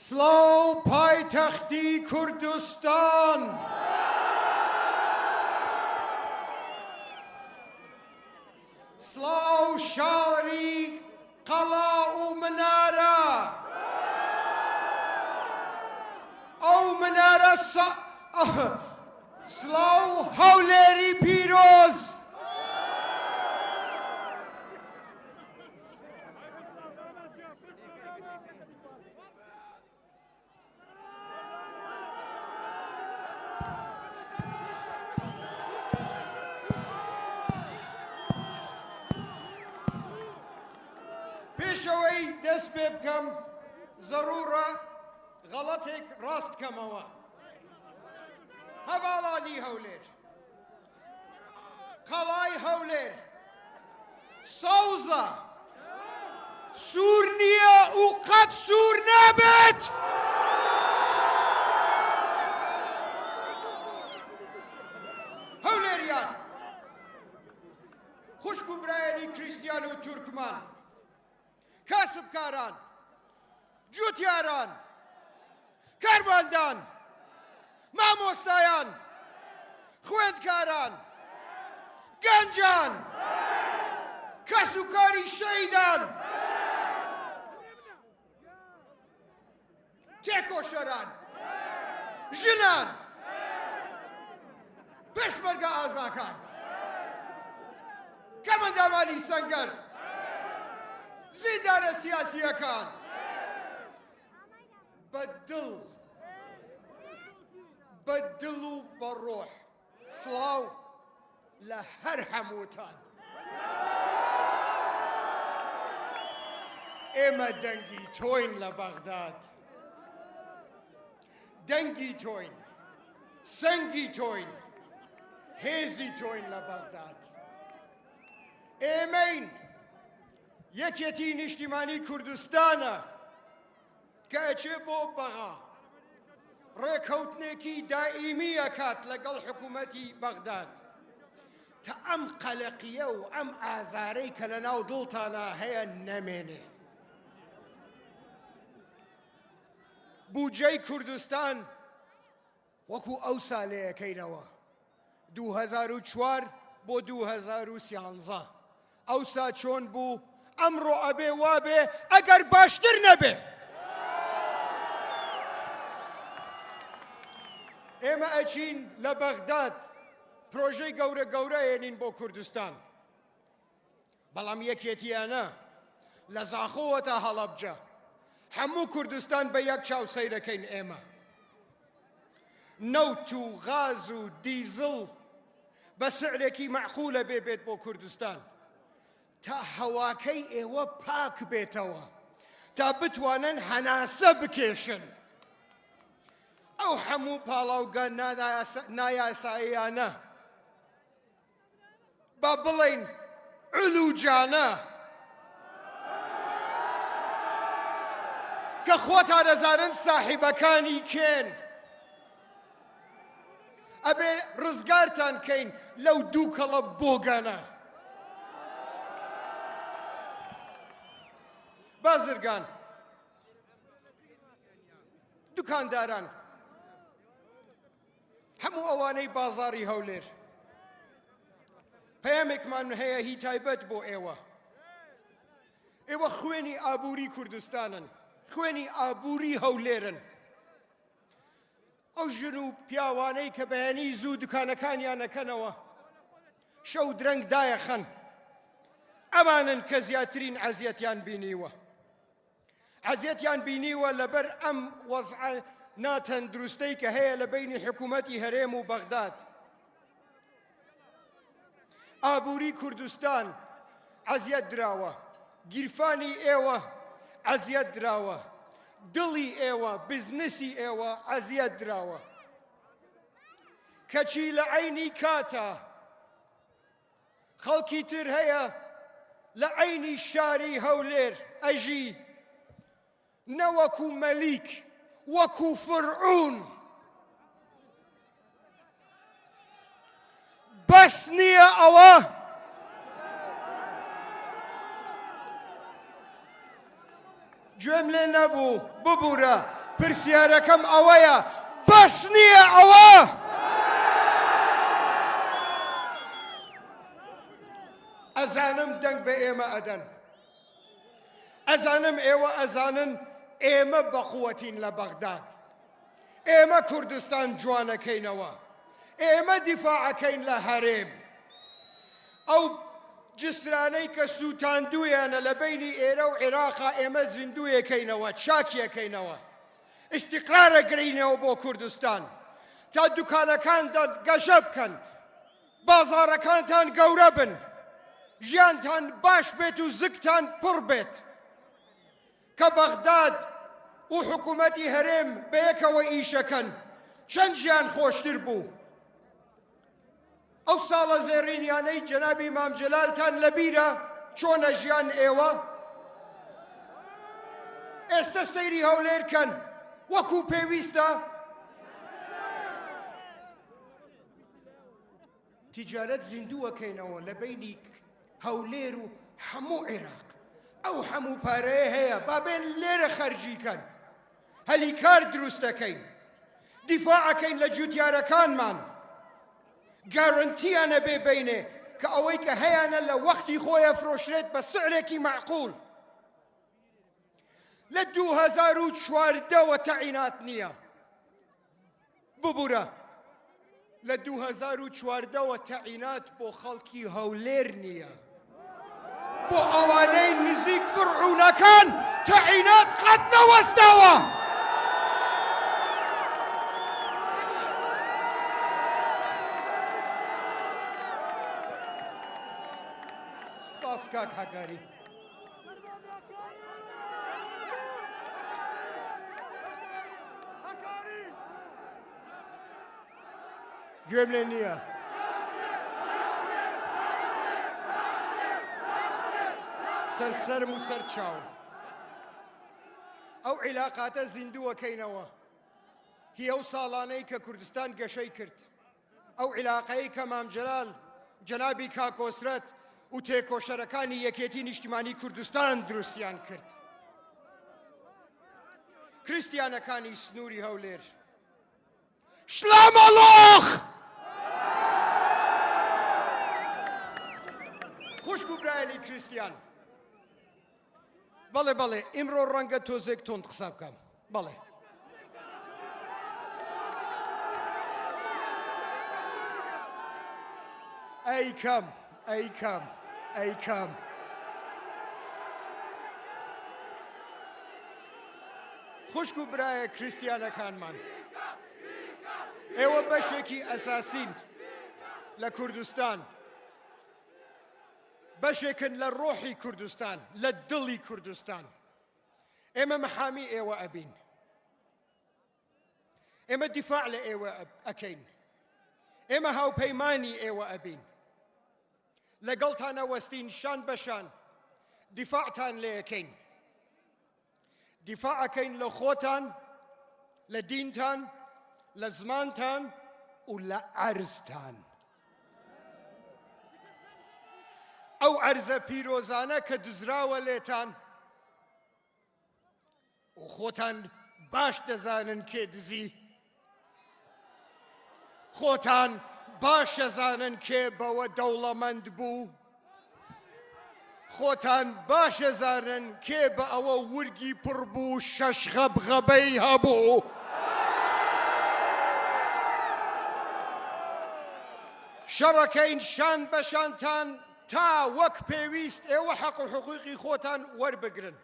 سڵاو پایتەختی کوردستان سڵاو شاری قەڵا و منارە ئەو منارە سڵاو هەولێری پیرۆز پێشەوەی دەست پێ بکەم زەڕوورە غەڵەتێک ڕاست کەمەوە هەڤاڵانی هەولێر قەڵای هەولێر سەوزە سوور نییە و قەت سوور نابێت هەولێریان خوشک و برایەنی کریستیان و تورکمان کاسبکاران جوتیاران کارمەندان مامۆستایان خوێندکاران گەنجان کەس و کاری شەیدان تێکۆشەران ژنان پێشمەرگە ئازاکان کەمەنداوانی سەنگەر زیندانە سیاسیەکان بەدڵ و بەڕۆح سڵاو لە هەر هەمووتان ئێمە دەنگی تۆین لە بەغداد دەنگی تۆین سەنگی تۆین هێزی تۆین لە بەغداد ئێمەین یەکێتی نیشتیمانی کوردستانە کە ئەچێ بۆ بەغا ڕێکەوتنێکی دائیمی ئەکات لەگەڵ حکوومەتی بەغداد تا ئەم قەلەقیە و ئەم ئازارەی کە لە ناو دڵتانە هەیە نەمێنێ بودجەی کوردستان وەکو ئەو سالەیەکەینەوە 2004 بۆ 2013 ئەوسا چۆن بوو ئەمڕۆ ئەبێ وابێ ئەگەر باشتر نەبێ ئێمە ئەچین لە بەغداد پرۆژەی گەورە گەورەیەنین بۆ کوردستان بەڵام یەکێتیانە لە زاخۆوە تا هەڵەبجە هەموو کوردستان بە یەک چاو سەیرەکەین ئێمە نەوت و غاز و دیزڵ بە سعرێکی مەعقولە بێت بۆ کوردستان تا هەواکەی ئێوە پاک بێتەوە تا بتوانن هەناسە بکێشن ئەو هەموو پاڵاوگە نایاساییانە با بڵێن علوجانە کە خۆتان دەزانن ساحیبەکانی کێن ئەبێ ڕزگارتان کەین لەو دووکەڵە بۆگانە بازرگان دوکانداران هەموو ئەوانەی بازاڕی هەولێر پەیامێکمان هەیە هی تایبەت بۆ ئێوە ئێوە خوێنی ئابووری کوردستانن خوێنی ئابووری هەولێرن ئەو ژن و پیاوانەی کە بەیانی زوو دوکانەکانیان ئەکەنەوە شەو درەنگ دایەخەن ئەمانن کە زیاترین عەزیەتیان بینیوە عەزیەتیان بینیوە لەبەر ئەم وەزعە ناتەندروستەی کە هەیە لە بینی حکوومەتی هەرێم و بەغداد ئابووری کوردستان عەزیەت دراوە گیرفانی ئێوە عەزیەت دراوە دڵی ئێوە بزنسی ئێوە عەزیەت دراوە کەچی لە عەینی کاتە خەڵکی تر هەیە لە عەینی شاری هەولێر ئەژی نەوەکو مەلیک وەکو فرعون بەس نییە ئەوە گوێم لێ نەبوو ببوورە پرسیارەکەم ئەوەیە بەس نییە ئەوە ئەزانم دەنگ بە ئێمە ئەدەن ئەزانم ئێوە ئەزانن ئێمە بەقووەتین لە بەغداد ئێمە کوردستان جوانەکەینەوە ئێمە دیفاعەکەین لە هەرێم ئەو جسرانەی کە سووتاندوویانە لە بینی ئێرە و عێراقا ئێمە زیندوویەکەینەوە چاکیەکەینەوە ئیستیقرارەگرینەوە بۆ کوردستان تا دوکانەکانتان گەشە بکەن بازاڕەکانتان گەورە بن ژیانتان باش بێت و زگتان پڕ بێت کە بەغداد و حکوومەتی هەرێم بەیەکەوە ئیشەکەن چەند ژیان خۆشتر بوو ئەو ساڵە زێڕینیانەی جەنابی مام جەلالتان لەبیرە چۆنە ژیان ئێوە ئێستا سەیری هەولێرکەن وەکو پێویستە تیجارەت زیندووەکەینەوە لە بینی هەولێر و هەموو عێراق ئەو هەموو پارەیە هەیە با بێن لێرە خەرجیکەن هەلیکار دروستەکەین دیفاعەکەین لە جوتیارەکانمان گارنتیانە بێ بینێ کە ئەوەی کە هەیەە لە وەختی خۆیە فرۆشرێت بە سعرێکی معقول لە 2014ەوە تەعینات نییە ببوورە لە 2014ەوە تەعینات بۆ خەڵکی هەولێر نییە بۆ ئەوانەی نزیک فرعونەکان تەعینات قەت نەوەستاوە سپاس کاک حەگاری گوێم لێ نییە سەرسەرم و سەر چاو ئەو عیلاقاتە زیندووەکەینەوە هی ئەو ساڵانەی کە کوردستان گەشەی کرد ئەو عیلاقەی کە مام جەلال جەنابی کاکۆسرەت و تێکۆشەرەکانی یەکێتی نیشتیمانی کوردستان دروستیان کرد کریستیانەکانی سنووری هەولێر شلامەڵۆخ خوشک و برایانی کریستیان بەڵێ بەڵێ ئیمڕۆ ڕەنگە تۆزێک تۆند قسە بکەم بەڵێ ئەی کەم ئەی کەم ئەی کەم خوشک و برایە کریستیانەکانمان ئێوە بەشێکی ئەساسین لە کوردستان بەشێکن لە ڕۆحی کوردستان لە دڵی کوردستان ئێمە مەحامی ئێوە ئەبین ئێمە دیفاع لە ئێوە ئەکەین ئێمە هاوپەیمانی ئێوە ئەبین لەگەڵتانە وەستین شان بەشان دیفاعتان لێ ئەکەین دیفاعەکەین لە خۆتان لە دینتان لە زمانتان و لە عەرزتان ئەو عەرزە پیرۆزانە کە دزراوە لێتان و خۆتان باش دەزانن کێ دزی خۆتان باش دەزانن کێ بەوە دەوڵەمەند بوو خۆتان باش دەزانن کێ بە ئەوە ورگی پڕ بوو شەش غەبغەبەی هەبوو شەڕەکەین شان بەشانتان تا وەک پێویست ئێوە حەق و حقوقی خۆتان وەربگرن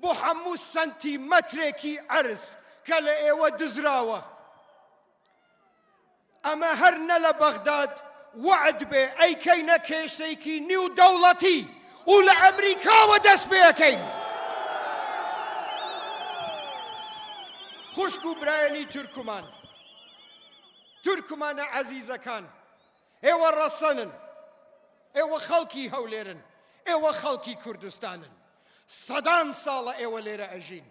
بۆ هەموو سەنتیمەترێکی عەرز کە لە ئێوە دزراوە ئەمە هەر نە لە بەغداد وعد بێ ئەیکەینە کێشەیەکی نیو دەوڵەتی و لە ئەمریکاوە دەست پێەکەین خوشک و برایانی تورکمان تورکمانە عەزیزەکان ئێوە ڕەسەنن ئێوە خەڵکی هەولێرن ئێوە خەڵکی کوردستانن سەدان ساڵە ئێوە لێرە ئەژین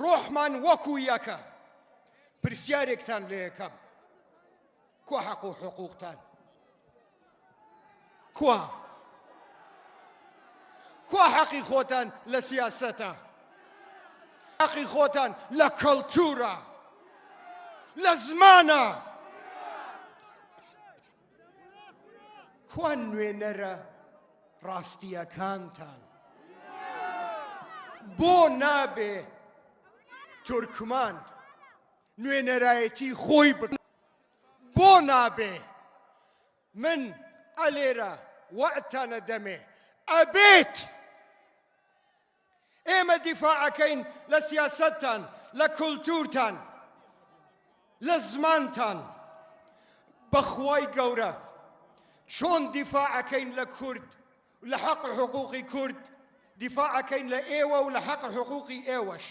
ڕۆحمان وەکو یەکە پرسیارێکتان لێ یەکەم کوا حەق و حقوقتان کوا حەقی خۆتان لە سیاسەتە حقی خۆتان لە کەڵتورە لە زمانە کوان نوێنەرە ڕاستیەکانتان بۆ نابێ تورکمان نوێنەرایەتی خۆی بکە بۆ نابێ من ئەلێرە وەعدتانە دەمێ ئەبێت ئێمە دیفاعەکەین لە سیاسەتتان لە کولتورتان لە زمانتان بەخوای گەورە چۆن دیفاعەکەین لە کورد لە حەق حقوقی کورد دیفاعەکەین لە ئێوە و لە حەق حقوقی ئێوەش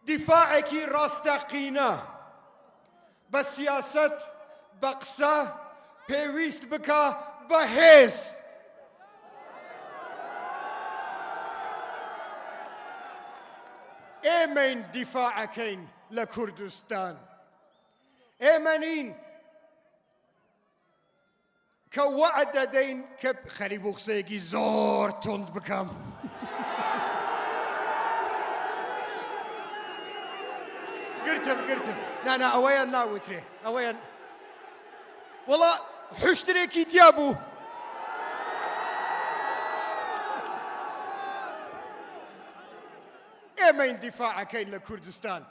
دیفاعێکی ڕاستەقینە بە سیاسەت بە قسە پێویست بکە بە هێز ئێمەین دیفاعەکەین لە کوردستان ئێمە نین کە وەعد دەدەین کە خەریب و قسەیەکی زۆر تند بکەم گرتم نانا ئەوەیان ناوترێ ئەوەیان وەڵا حوشترێکی تیا بوو ئێمەین دیفاعەکەین لە کوردستان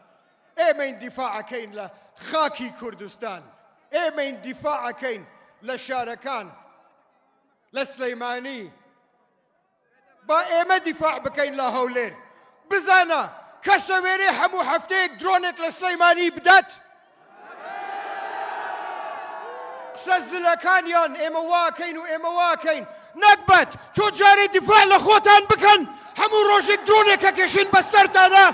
ئێمەین دیفاعەکەین لە خاکی کوردستان ئێمەین دیفاعەکەین لە شارەکان لە سلەیمانی با ئێمە دیفاع بکەین لە هەولێر بزانە کەسە وێرێ هەموو هەفتەیەک درۆنێک لە سلەیمانی بدات قسە زلەکانیان ئێمە واکەین و ئێمە واکەین نەکبەت تۆ جارێ دیفاع لە خۆتان بکەن هەموو ڕۆژێک درۆنێکە کێشین بەسەرتانە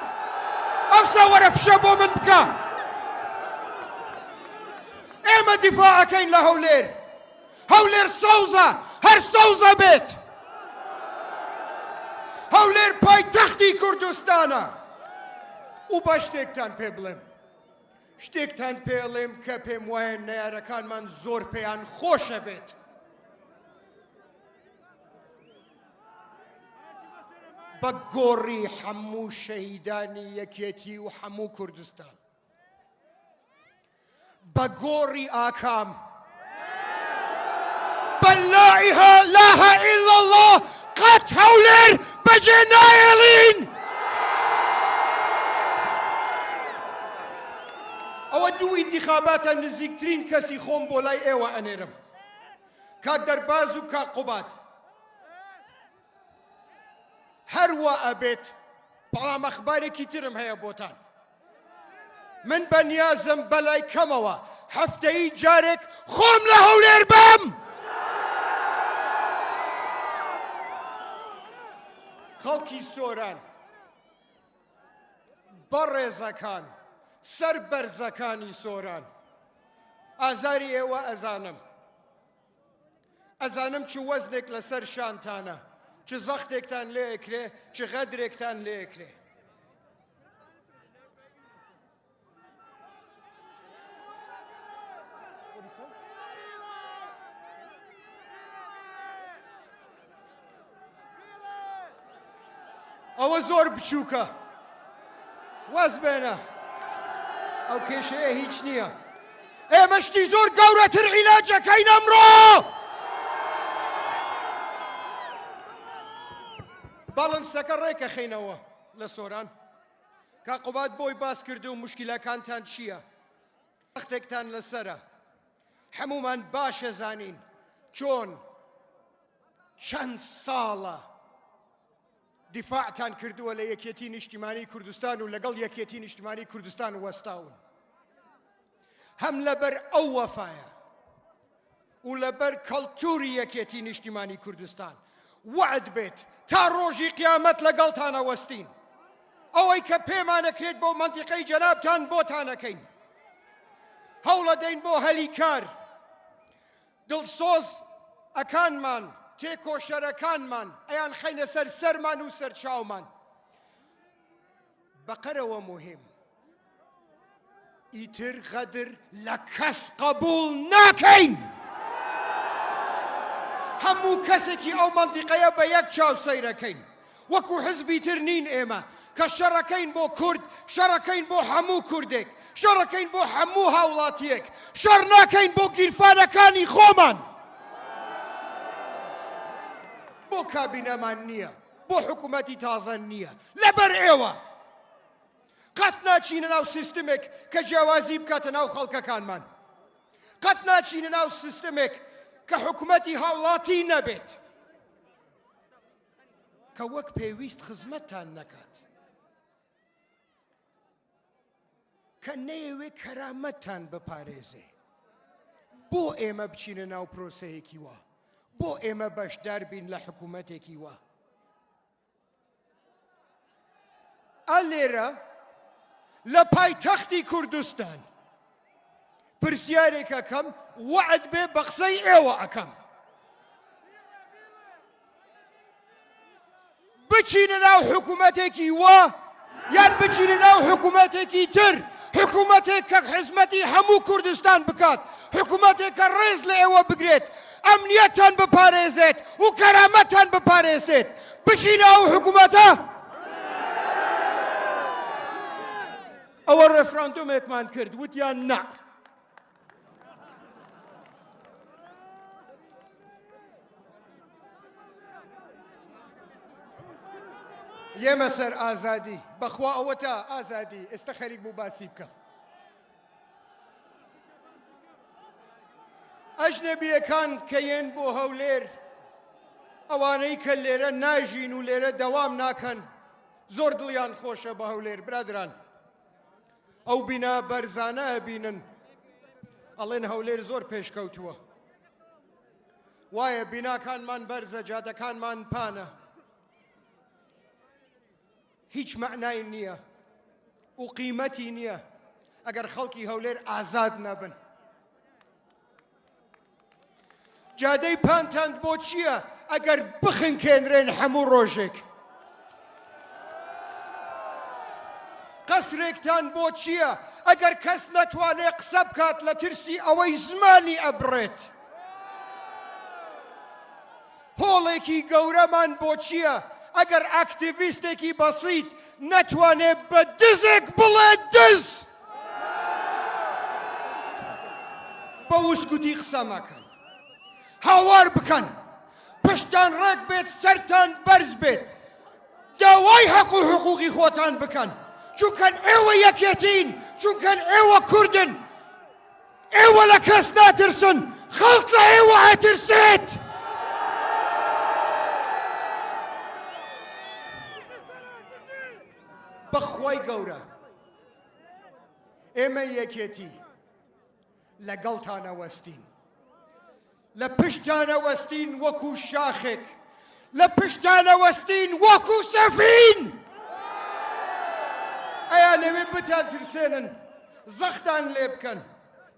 ئەوسا وەرە فشە بۆ من بکە ئێمە دیفاعەکەین لە هەولێر هەولێر سەوزە هەر سەوزە بێت هەولێر پایتەختی کوردستانە و بە شتێکتان پێ بڵێم شتێکتان پێڵێم کە پێم وایە نەیارەکانمان زۆر پێیان خۆشە بێت بە گۆڕی هەموو شەهیدانی یەکێتی و هەموو کوردستان بە گۆڕی ئاکام بە لا ئیلاهە ئیلا الله قەت هەولێر بەجێ نایەڵین ئەوە دوو ئینتیخاباتە نزیکترین کەسی خۆم بۆ لای ئێوە ئەنێرم کاک دەرباز و کاک قوبات هەروە ئەبێت بەڵام ئەخبارێکی ترم هەیە بۆتان من بەنیازم بەلای کەمەوە هەفتەیی جارێک خۆم لە هەولێر بم خەڵکی سۆران بەڕێزەکان سەر بەرزەکانی سۆران ئازاری ئێوە ئەزانم چ وەزنێک لەسەر شانتانە چ زەختێکتان لێ ئەکرێ چ غەدرێکتان لێ ئەکرێ ئەوە زۆر بچووکە وەز بێنە ئەو کێشەیە هیچ نییە ئێمە شتی زۆر گەورەتر عیلاجەکەین ئەمڕۆ باڵنسەکە ڕێکە خەینەوە لە سۆران کا قوبات بۆی باس کرد و مشکلەکانتان چییە وەختێکتان لەسەرە هەمومان باشە زانین چۆن چەند ساڵە دیفاعتان کردووە لە یەکێتی نیشتیمانی کوردستان و لەگەڵ یەکێتی نیشتیمانی کوردستان وەستاون هەم لەبەر ئەو وەفایە و لەبەر کەڵتوری یەکێتی نیشتیمانی کوردستان وعد بێت تا ڕۆژی قیامەت لەگەڵتانە وەستین ئەوەی کە پێمانەکرێت بۆ مەنتیقەی جەنابتان بۆتانەکەین هەوڵە دەین بۆ هەلی کار دڵسۆز ئەکانمان تێکۆشەرەکانمان ئەیان خەینە سەر سەرمان و سەر چاومان بەقەرەوە مهم ئیتر غەدر لە کەس قبول ناکەین هەموو کەسێکی ئەو مەنتیقەیە بە یەک چاو سەیرەکەین وەکو حزبی تر نین ئێمە کە شەڕەکەین بۆ کورد شەڕەکەین بۆ هەموو کوردێک شەڕەکەین بۆ هەموو هاوڵاتیەک شەڕ ناکەین بۆ گیرفانەکانی خۆمان بۆ کابینەمان نییە بۆ حکوومەتی تازە نییە لەبەر ئێوە قەت ناچینە ناو سیستمێک کە جیاوازی بکاتە ناو خەڵکەکانمان قەت ناچینە ناو سیستمێک کە حکوومەتی هاوڵاتی نەبێت کە وەک پێویست خزمەتتان نەکات کە نەیەوێ کەرامەتتان بپارێزێ بۆ ئێمە بچینە ناو پرۆسەیەکی وە بۆ ئێمە بەشدار بین لە حکوومەتێکی وە ئەلێرە لە پایتەختی کوردستان پرسیارێک ئەەکەم وعد بێ بە قسەی ئێوە ئەەکەم بچینە ناو حکوومەتێکی وە یان بچینە ناو حکوومەتێکی تر حکوومەتێک کە خزمەتی هەموو کوردستان بکات حکوومەتێک کە ڕێز لە ئێوە بگرێت ئەمنیەتتان بپارێزێت و کەرامەتتان بپارێزێت بچینە ئەو حکوومەتە ئەوە ڕێفراندۆمێکمان کرد وتیان نا ئێمە سەر ئازادی بەخوا ئەوە تا ئازادی ئێستا خەریک بوو باسی بکەم ئەجنەبیەکان کە یێن بۆ هەولێر ئەوانەی کە لێرە ناژین و لێرە دەوام ناکەن زۆر دڵیان خۆشە بە هەولێر برادران ئەو بینا بەرزانە ئەبینن ئەڵێن هەولێر زۆر پێشکەوتووە وایە بیناکانمان بەرزە جادەکانمان پانە هیچ معنای نییە و قیمەتی نییە ئەگەر خەڵکی هەولێر ئازاد نەبن جادەی پانتان بۆ چییە ئەگەر بخنکێنرێن هەموو ڕۆژێک قەسرێکتان بۆ چییە ئەگەر کەس نەتوانێت قسە بکات لە ترسی ئەوەی زمانی ئەبڕێت هۆڵێکی گەورەمان بۆ چییە ئەگەر ئاکتیڤیستێکی بەسیط نەتوانێت بە دزێک بڵێت دز بە وسکوتی قسە مەکەن هاوار بکەن پشتان ڕێک بێت سەرتان بەرز بێت داوای حەق و حقوقی خۆتان بکەن چونکەن ئێوە یەکێتین چونکەن ئێوە کوردن ئێوە لە کەس ناترسن خەڵک لە ئێوە ئەترسێت بەخوای گەورە ئێمە یەکێتی لەگەڵتانە وەستین لە پشتانە وەستین وەکو شاخێک لە پشتانە وەستین وەکو سەفین ئەیا نەوێ بتان ترسێنن زەختان لێ بکەن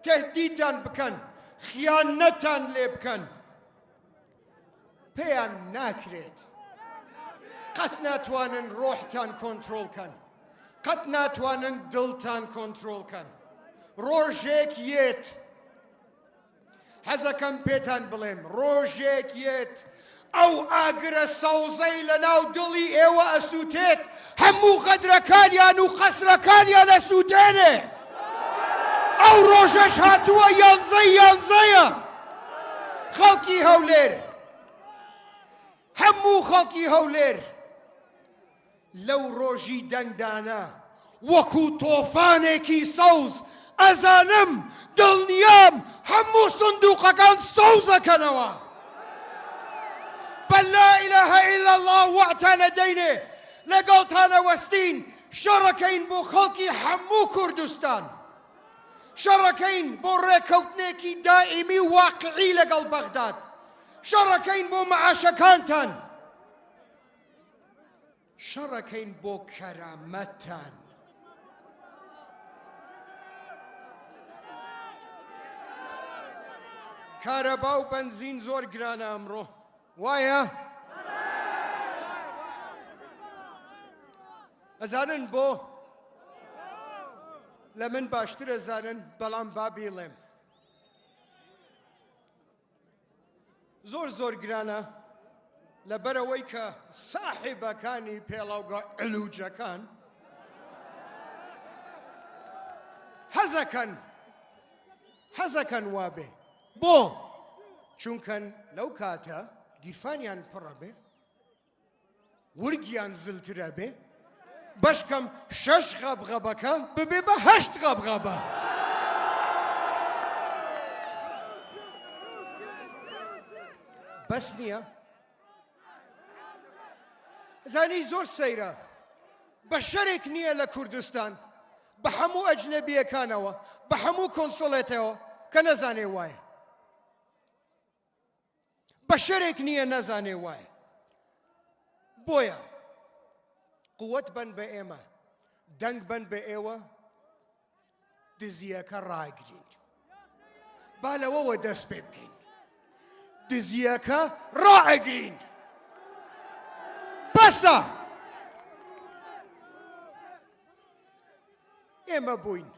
تەهدیدتان بکەن خیانەتتان لێ بکەن پێیان ناکرێت قەت ناتوانن ڕۆحتان کۆنتڕۆڵکەن قەت ناتوانن دڵتان کۆنتڕۆڵکەن ڕۆژێک یێت حەزەکەم پێتان بڵێم ڕۆژێک یێت ئەو ئاگرە سەوزەی لە ناو دڵی ئێوە ئەسووتێت هەموو غەدرەکانیان و قەسرەکانیان ئەسووتێنێ ئەو ڕۆژەش هاتووە یانزەیە خەڵکی هەولێر هەموو خەڵکی هەولێر لەو ڕۆژی دەنگدانە وەکو تۆفانێکی سەوز ئەزانم دڵنیام هەموو سندوقەکان سەوزەکەنەوە بە لا ئیلەهە ئیلا الله وەعتانە دەینێ لەگەڵتانە وەستین شەڕەکەین بۆ خەڵکی هەموو کوردستان شەڕەکەین بۆ ڕێکەوتنێکی دائیمی و واقعی لەگەڵ بەغداد شەڕەکەین بۆ مەعاشەکانتان شەڕەکەین بۆ کەرامەتتان کارەبا و بەنزین زۆر گرانە ئەمڕۆ وایە ئەزانن بۆ لە من باشتر ئەزانن بەڵام با بیڵێم زۆر گرانە لەبەرەوەی کە ساحیبەکانی پێڵاوگا علوجەکان حەزەکەن وابێ بۆ چونکە لەو کاتە گیرفانیان پڕە بێ ورگیان زلترە بێ بەشکەم 6 غەبغەبەکە ببێ بە 8 غەبغەبە بەس نییە زانی زۆر سەیرە بە شەرێک نییە لە کوردستان بە هەموو ئەجنەبیەکانەوە بە هەموو کۆنسڵێتەوە کە نەزانێ وایە بە شەرێک نییە نەزانێ وایە بۆیە قووەت بن بە ئێمە دەنگ بن بە ئێوە دزیەکە ڕاگرین با لەوەوە دەست پێ بکەین دزیەکە ڕائەگرین بەسە ئێمە بووین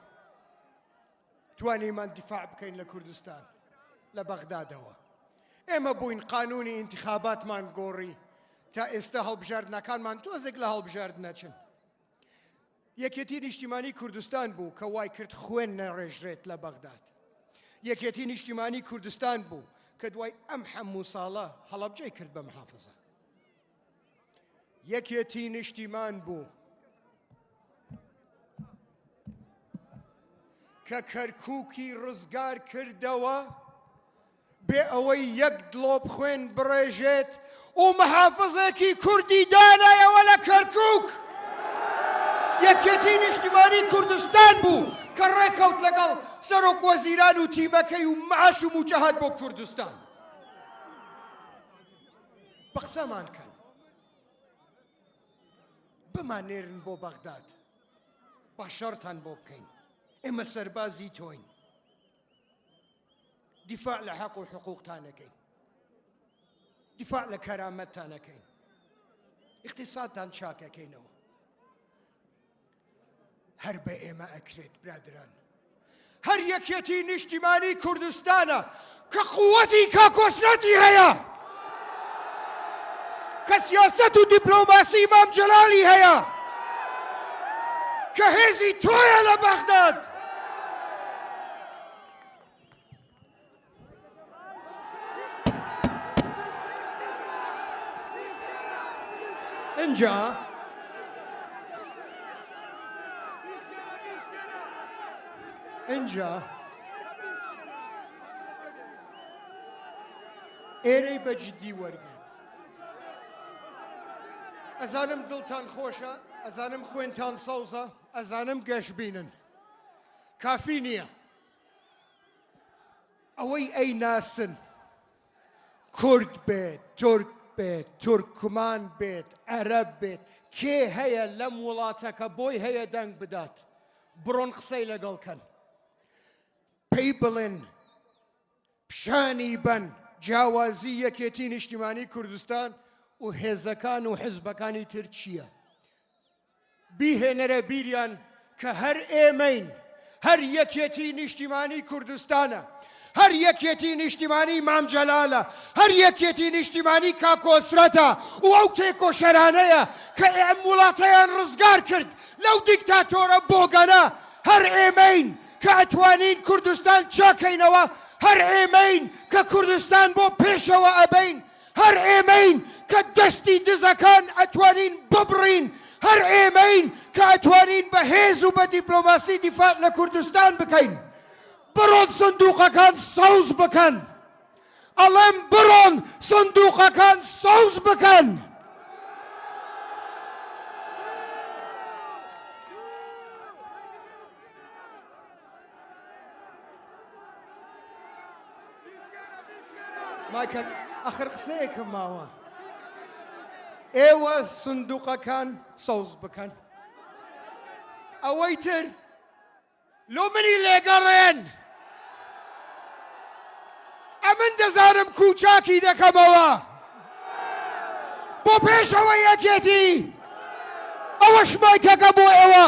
توانیمان دیفاع بکەین لە کوردستان لە بەغدادەوە ئێمە بووین قانونی ئینتیخاباتمان گۆڕی تا ئێستا هەڵبژاردنەکانمان تۆزێک لە هەڵبژارد نەچن یەکێتی نیشتیمانی کوردستان بوو کە وای کرد خوێن نەڕێژرێت لە بەغداد یەکێتی نیشتیمانی کوردستان بوو کە دوای ئەم هەموو ساڵە هەڵەبجەی کرد بە محافزە یەکێتی نیشتیمان بوو کە کەرکووکی ڕزگار کردەوە بێ ئەوەی یەک دڵۆپ خوێن بڕێژێت و محافزێکی کوردی دانایەوە لە کەرکووک یەکێتی نیشتیمانی کوردستان بوو کە ڕێکەوت لەگەڵ سەرۆک وەزیران و تیمەکەی و معاش و موجەهات بۆ کوردستان بە قسەمان کەن بمانێرن بۆ بەغداد با شەڕتان بۆ بکەین ئێمە سەربازی تۆین دیفاع لە حەق و حقوقتانەکەین دیفاع لە کەرامەتتانەکەین اقتصادتان چاکەکەینەوە هەر بە ئێمە ئەکرێت برادران هەر یەکێتی نیشتیمانی کوردستانە کە قووەتی کاکۆسرەتی هەیە کە سیاسەت و دیپلۆماسی مام جەلالی هەیە کە هێزی تۆیە لە بەغداد اینجا ئێرەی بە جددی وەرگن ئەزانم دڵتان خۆشە ئەزانم خوێنتان سەوزە ئەزانم گەشببینن کافی نییە ئەوەی ئەی ناسن کورد بێت تورک بێت تورکمان بێت عەرەب بێت کێ هەیە لەم وڵاتەکە بۆی هەیە دەنگ بدات بڕۆن قسەی لەگەڵکەن پێی بڵێن پیشانی بن جیاوازی یەکێتی نیشتیمانی کوردستان و هێزەکان و حیزبەکانی تر چییە بیهێنەرە بیریان کە هەر ئێمەین هەر یەکێتی نیشتیمانی کوردستانە هەر یەکێتی نیشتیمانی مام جەلالە هەر یەکێتی نیشتیمانی کاکۆسرەتە و ئەو تێکۆشەرانەیە کە ئەم وڵاتەیان ڕزگار کرد لەو دیکتاتۆرە بۆگەنە هەر ئێمەین کە ئەتوانین کوردستان چاکەینەوە هەر ئێمەین کە کوردستان بۆ پێشەوە ئەبەین هەر ئێمەین کە دەستی دزەکان ئەتوانین ببڕین هەر ئێمەین کە ئەتوانین بە هێز و بە دیپلۆماسی دیفاع لە کوردستان بکەین بڕۆن سندوقەکان سەوز بکەن ئەڵێم بڕۆن سندوقەکان سەوز بکەن مایکل ئەخر قسەیەکم ماوە ئێوە سندوقەکان سەوز بکەن ئەوەی تر لۆ منی لێگەڕێن ئەمن دەزانم کوچاکی دەکەمەوە بۆ پێشەوە یەکێتی ئەوەش مایکەکە بۆ ئێوە